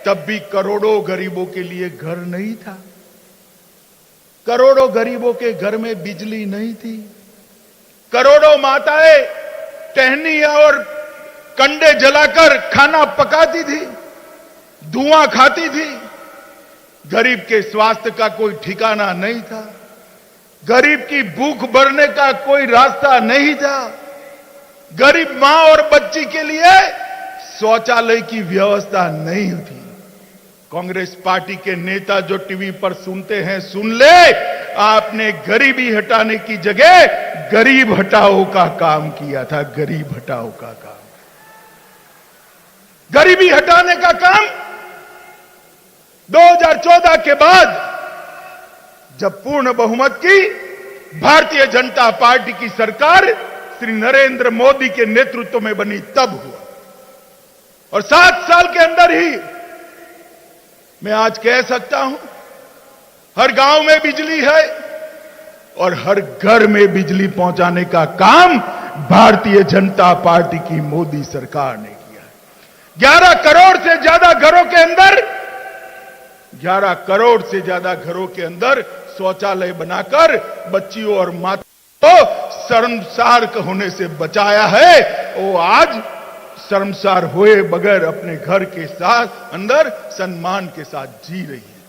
तब भी करोड़ों गरीबों के लिए घर नहीं था। करोड़ों गरीबों के घर में बिजली नहीं थी। करोड़ों माताएं टहनी और कंडे जलाकर खाना पकाती थी, धुआं खाती थी। गरीब के स्वास्थ्य का कोई ठिकाना नहीं था। गरीब की भूख भरने का कोई रास्ता नहीं था। गरीब मां और बच्ची के लिए शौचालय की व्यवस्था नहीं थी। कांग्रेस पार्टी के नेता जो टीवी पर सुनते हैं सुन ले, आपने गरीबी हटाने की जगह गरीब हटाओ का काम किया था। गरीब हटाओ का काम, गरीबी हटाने का काम 2014 के बाद जब पूर्ण बहुमत की भारतीय जनता पार्टी की सरकार श्री नरेंद्र मोदी के नेतृत्व में बनी तब हुआ। और 7 साल के अंदर ही मैं आज कह सकता हूं, हर गांव में बिजली है और हर घर में बिजली पहुंचाने का काम भारतीय जनता पार्टी की मोदी सरकार ने किया है। 11 करोड़ से ज्यादा घरों के अंदर 11 करोड़ से ज्यादा घरों के अंदर शौचालय बनाकर बच्चियों और माताओं को शर्मसार होने से बचाया है। वो आज शर्मसार हुए बगैर अपने घर के साथ अंदर सम्मान के साथ जी रही है।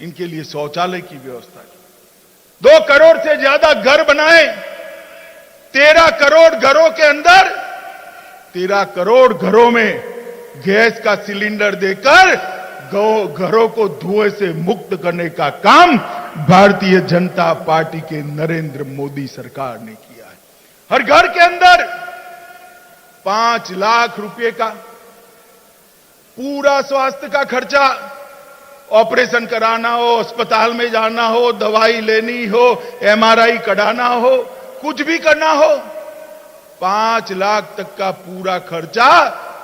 इनके लिए शौचालय की व्यवस्था की। 2 करोड़ से ज्यादा घर बनाए। 13 करोड़ घरों के अंदर 13 करोड़ घरों में गैस का सिलेंडर देकर घरों को धुएं से मुक्त करने का काम भारतीय जनता पार्टी के नरेंद्र मोदी सरकार ने किया है। हर घर के अंदर 5 लाख रुपए का पूरा स्वास्थ्य का खर्चा, ऑपरेशन कराना हो, अस्पताल में जाना हो, दवाई लेनी हो, एमआरआई कराना हो, कुछ भी करना हो, 5 लाख तक का पूरा खर्चा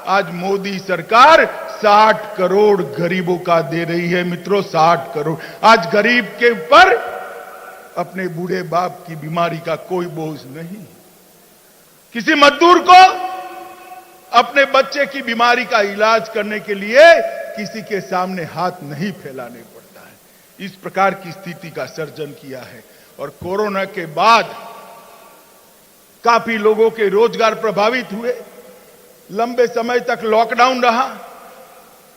आज मोदी सरकार 60 करोड़ गरीबों का दे रही है। मित्रों, 60 करोड़। आज गरीब के ऊपर अपने बूढ़े बाप की बीमारी का कोई बोझ नहीं। किसी मजदूर को अपने बच्चे की बीमारी का इलाज करने के लिए किसी के सामने हाथ नहीं फैलाने पड़ता है। इस प्रकार की स्थिति का सर्जन किया है। और कोरोना के बाद काफी लोगों के रोजगार प्रभावित हुए। लंबे समय तक लॉकडाउन रहा।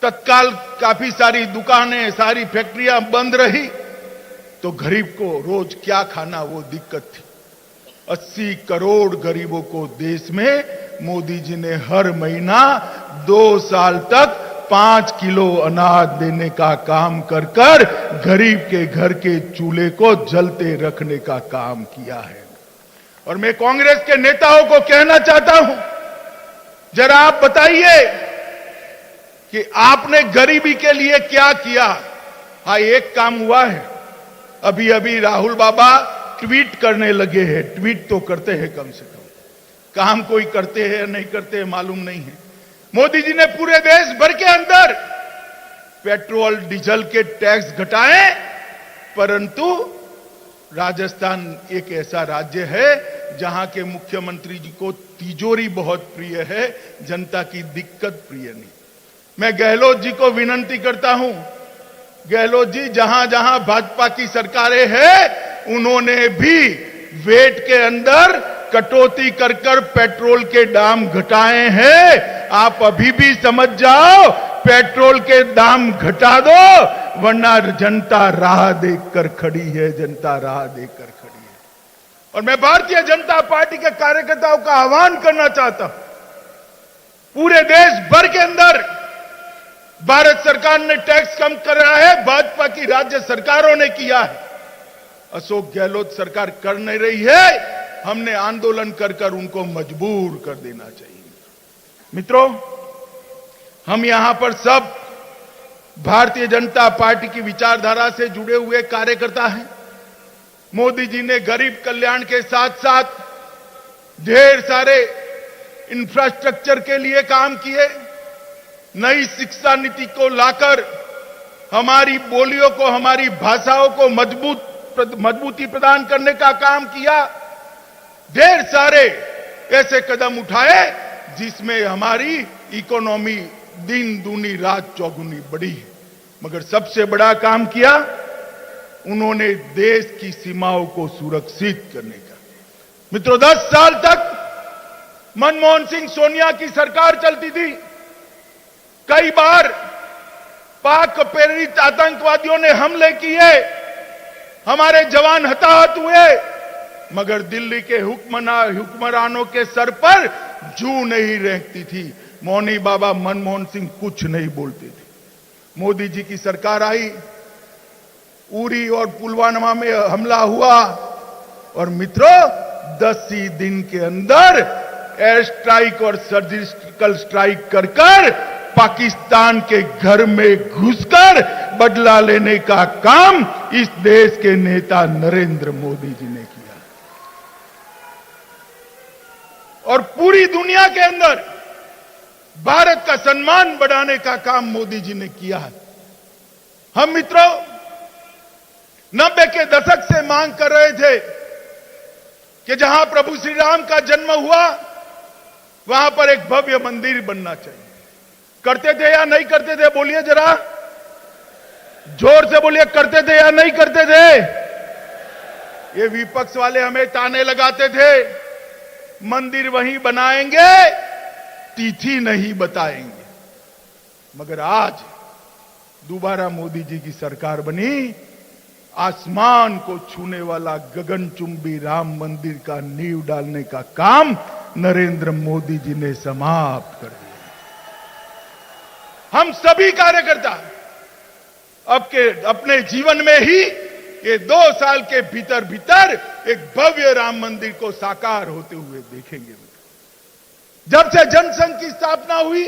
तत्काल काफी सारी दुकानें, सारी फैक्ट्रियां बंद रही, तो गरीब को रोज क्या खाना वो दिक्कत थी। 80 करोड़ गरीबों को देश में मोदी जी ने हर महीना 2 साल तक 5 किलो अनाज देने का काम कर कर गरीब के घर के चूल्हे को जलते रखने का काम किया है। और मैं कांग्रेस के नेताओं को कहना चाहता हूं, जरा आप बताइए कि आपने गरीबी के लिए क्या किया। हाँ, एक काम हुआ है। अभी अभी राहुल बाबा ट्वीट करने लगे हैं। ट्वीट तो करते हैं कम से कम, काम कोई करते हैं नहीं करते हैं मालूम नहीं है। मोदी जी ने पूरे देश भर के अंदर पेट्रोल डीजल के टैक्स घटाए, परंतु राजस्थान एक ऐसा राज्य है जहां के मुख्यमंत्री जी को तिजोरी बहुत प्रिय है, जनता की दिक्कत प्रिय नहीं। मैं गहलोत जी को विनती करता हूं, गहलोत जी, जहां जहां भाजपा की सरकारें हैं उन्होंने भी वेट के अंदर कटौती कर कर पेट्रोल के दाम घटाए हैं। आप अभी भी समझ जाओ, पेट्रोल के दाम घटा दो, वरना जनता राह देखकर खड़ी है। जनता राह देखकर खड़ी है। और मैं भारतीय जनता पार्टी के कार्यकर्ताओं का आह्वान करना चाहता हूं, पूरे देश भर के अंदर भारत सरकार ने टैक्स कम करा है, भाजपा की राज्य सरकारों ने किया है। अशोक गहलोत सरकार कर नहीं रही है। हमने आंदोलन कर कर उनको मजबूर कर देना चाहिए। मित्रों, हम यहां पर सब भारतीय जनता पार्टी की विचारधारा से जुड़े हुए कार्यकर्ता हैं। मोदी जी ने गरीब कल्याण के साथ साथ ढेर सारे इंफ्रास्ट्रक्चर के लिए काम किए। नई शिक्षा नीति को लाकर हमारी बोलियों को, हमारी भाषाओं को मजबूती प्रदान करने का काम किया। ढेर सारे ऐसे कदम उठाए जिसमें हमारी इकोनॉमी दिन दूनी रात चौगुनी बढ़ी है, मगर सबसे बड़ा काम किया उन्होंने देश की सीमाओं को सुरक्षित करने का। मित्रों, 10 साल तक मनमोहन सिंह सोनिया की सरकार चलती थी। कई बार पाक प्रेरित आतंकवादियों ने हमले किए, हमारे जवान हताहत हुए, मगर दिल्ली के हुक्मरानों के सर पर जू नहीं रेंगती थी। मौनी बाबा मनमोहन सिंह कुछ नहीं बोलते थे। मोदी जी की सरकार आई, उरी और पुलवामा में हमला हुआ और मित्रों 10 ही दिन के अंदर एयर स्ट्राइक और सर्जिकल स्ट्राइक कर पाकिस्तान के घर में घुसकर बदला लेने का काम इस देश के नेता नरेंद्र मोदी जी ने किया और पूरी दुनिया के अंदर भारत का सम्मान बढ़ाने का काम मोदी जी ने किया है। हम मित्रों 90 के दशक से मांग कर रहे थे कि जहां प्रभु श्री राम का जन्म हुआ वहां पर एक भव्य मंदिर बनना चाहिए। करते थे या नहीं करते थे? बोलिए जरा, जोर से बोलिए, करते थे या नहीं करते थे? ये विपक्ष वाले हमें ताने लगाते थे, मंदिर वहीं बनाएंगे, तिथि नहीं बताएंगे। मगर आज दोबारा मोदी जी की सरकार बनी, आसमान को छूने वाला गगनचुंबी राम मंदिर का नींव डालने का काम नरेंद्र मोदी जी ने समाप्त कर दिया। हम सभी कार्यकर्ता अपने जीवन में ही ये 2 साल के भीतर भीतर एक भव्य राम मंदिर को साकार होते हुए देखेंगे। जब से जनसंघ की स्थापना हुई,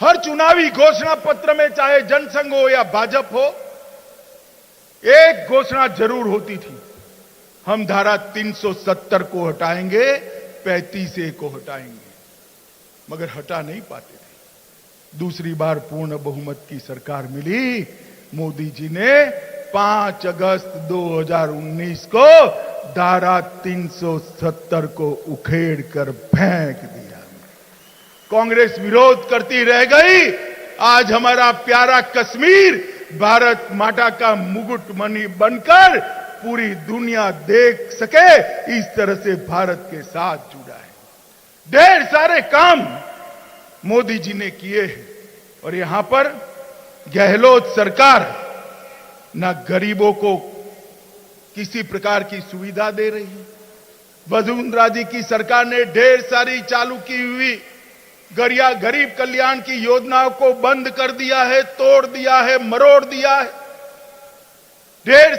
हर चुनावी घोषणा पत्र में चाहे जनसंघ हो या भाजपा हो, एक घोषणा जरूर होती थी, हम धारा 370 को हटाएंगे, 35A को हटाएंगे, मगर हटा नहीं पाते थे। दूसरी बार पूर्ण बहुमत की सरकार मिली, मोदी जी ने 5 अगस्त 2019 को धारा 370 को उखेड़ कर फेंक दिया। कांग्रेस विरोध करती रह गई। आज हमारा प्यारा कश्मीर भारत माता का मुकुटमणि बनकर पूरी दुनिया देख सके, इस तरह से भारत के साथ जुड़ा है। ढेर सारे काम मोदी जी ने किए हैं और यहां पर गहलोत सरकार ना गरीबों को किसी प्रकार की सुविधा दे रही है। वसुंधरा जी की सरकार ने ढेर सारी चालू की हुई गरीब कल्याण की योजनाओं को बंद कर दिया है, तोड़ दिया है, मरोड़ दिया है। ढेर